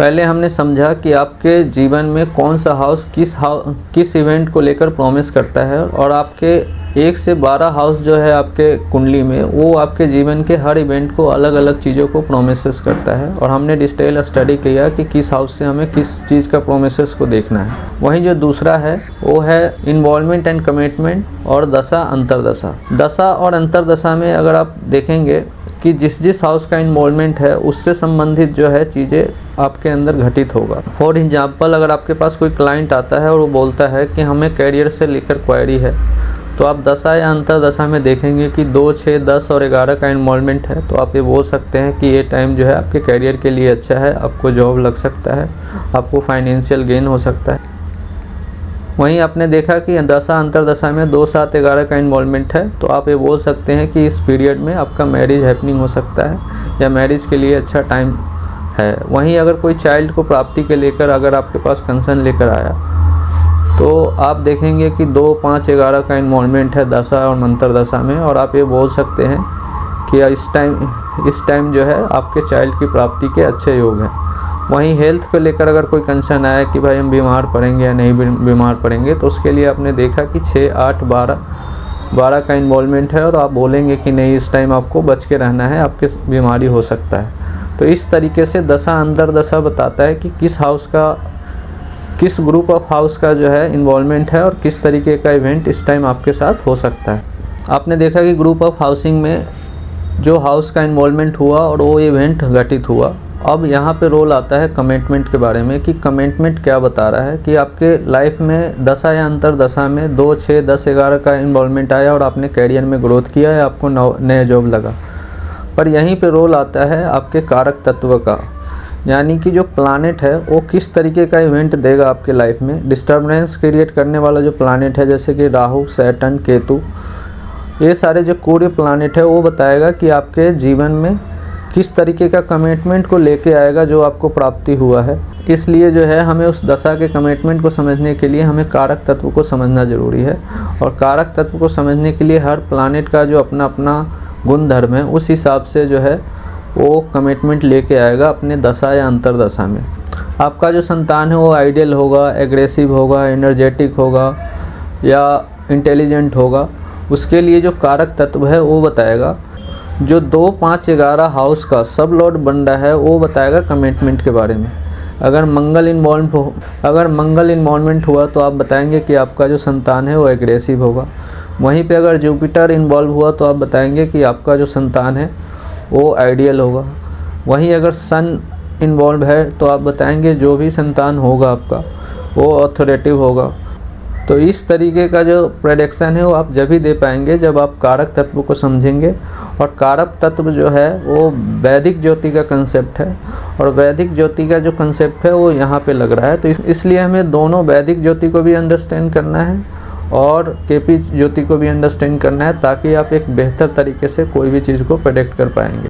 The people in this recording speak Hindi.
पहले हमने समझा कि आपके जीवन में कौन सा हाउस किस इवेंट को लेकर प्रॉमिस करता है, और आपके 1 से 12 हाउस जो है आपके कुंडली में, वो आपके जीवन के हर इवेंट को अलग अलग चीज़ों को प्रोमिसेस करता है। और हमने डिटेल स्टडी किया कि किस हाउस से हमें किस चीज़ का प्रोमिसेस को देखना है। वहीं जो दूसरा है वो है इन्वॉल्वमेंट एंड कमिटमेंट और दशा अंतरदशा। दशा और अंतरदशा में अगर आप देखेंगे कि जिस हाउस का इन्वॉल्वमेंट है उससे संबंधित जो है चीज़ें आपके अंदर घटित होगा। फॉर एग्जाम्पल, अगर आपके पास कोई क्लाइंट आता है और वो बोलता है कि हमें कैरियर से लेकर क्वेरी है, तो आप दशा या अंतरदशा में देखेंगे कि 2, 6, 10 और 11 का इन्वॉल्वमेंट है, तो आप ये बोल सकते हैं कि ये टाइम जो है आपके कैरियर के लिए अच्छा है, आपको जॉब लग सकता है, आपको फाइनेंशियल गेन हो सकता है। वहीं आपने देखा कि दशा अंतरदशा में 2, 7, 11 का इन्वॉल्वमेंट है, तो आप ये बोल सकते हैं कि इस पीरियड में आपका मैरिज हैपनिंग हो सकता है या मैरिज के लिए अच्छा टाइम है। वहीं अगर कोई चाइल्ड को प्राप्ति के लेकर अगर आपके पास कंसर्न लेकर आया, तो आप देखेंगे कि 2, 5, 11 का इन्वॉल्वमेंट है दशा और अंतरदशा में, और आप ये बोल सकते हैं कि इस टाइम जो है आपके चाइल्ड की प्राप्ति के अच्छे योग हैं। वहीं हेल्थ को लेकर अगर कोई कंसर्न आया कि भाई हम बीमार पड़ेंगे या नहीं बीमार पड़ेंगे, तो उसके लिए आपने देखा कि 6, 8, 12 का इन्वॉल्वमेंट है, और आप बोलेंगे कि नहीं इस टाइम आपको बच के रहना है, आपके बीमारी हो सकता है। तो इस तरीके से दशा अंतरदशा बताता है कि किस ग्रुप ऑफ हाउस का जो है इन्वॉल्वमेंट है और किस तरीके का इवेंट इस टाइम आपके साथ हो सकता है। आपने देखा कि ग्रुप ऑफ हाउसिंग में जो हाउस का इन्वॉल्वमेंट हुआ और वो इवेंट घटित हुआ। अब यहाँ पे रोल आता है कमिटमेंट के बारे में कि कमिटमेंट क्या बता रहा है कि आपके लाइफ में दशा या अंतरदशा में 2, 6, 10, 11 का इन्वॉल्वमेंट आया और आपने कैरियर में ग्रोथ किया है, आपको नया जॉब लगा। पर यहीं पे रोल आता है आपके कारक तत्व का, यानी कि जो प्लानेट है वो किस तरीके का इवेंट देगा आपके लाइफ में। डिस्टर्बेंस क्रिएट करने वाला जो प्लानेट है, जैसे कि राहु, सैटर्न, केतु, ये सारे जो कोर प्लानेट है वो बताएगा कि आपके जीवन में किस तरीके का कमिटमेंट को लेके आएगा जो आपको प्राप्ति हुआ है। इसलिए जो है हमें उस दशा के कमिटमेंट को समझने के लिए हमें कारक तत्व को समझना ज़रूरी है, और कारक तत्व को समझने के लिए हर प्लानेट का जो अपना अपना गुण धर्म है उस हिसाब से जो है वो कमिटमेंट लेके आएगा अपने दशा या अंतरदशा में। आपका जो संतान है वो आइडियल होगा, एग्रेसिव होगा, एनर्जेटिक होगा या इंटेलिजेंट होगा, उसके लिए जो कारक तत्व है वो बताएगा। जो 2, 5, 11 हाउस का सब लॉर्ड बन रहा है वो बताएगा कमिटमेंट के बारे में। अगर मंगल इन्वॉल्वमेंट हुआ तो आप बताएंगे कि आपका जो संतान है वो एग्रेसिव होगा। वहीं पे अगर जुपिटर इन्वॉल्व हुआ तो आप बताएंगे कि आपका जो संतान है वो आइडियल होगा। वहीं अगर सन इन्वॉल्व है तो आप बताएंगे जो भी संतान होगा आपका वो ऑथोरेटिव होगा। तो इस तरीके का जो प्रेडिक्शन है वो आप जब ही दे पाएंगे जब आप कारक तत्व को समझेंगे। और कारक तत्व जो है वो वैदिक ज्योति का कंसेप्ट है, और वैदिक ज्योति का जो कंसेप्ट है वो यहाँ पे लग रहा है। तो इसलिए हमें दोनों वैदिक ज्योति को भी अंडरस्टैंड करना है और केपी ज्योति को भी अंडरस्टैंड करना है, ताकि आप एक बेहतर तरीके से कोई भी चीज़ को प्रेडिक्ट कर पाएंगे।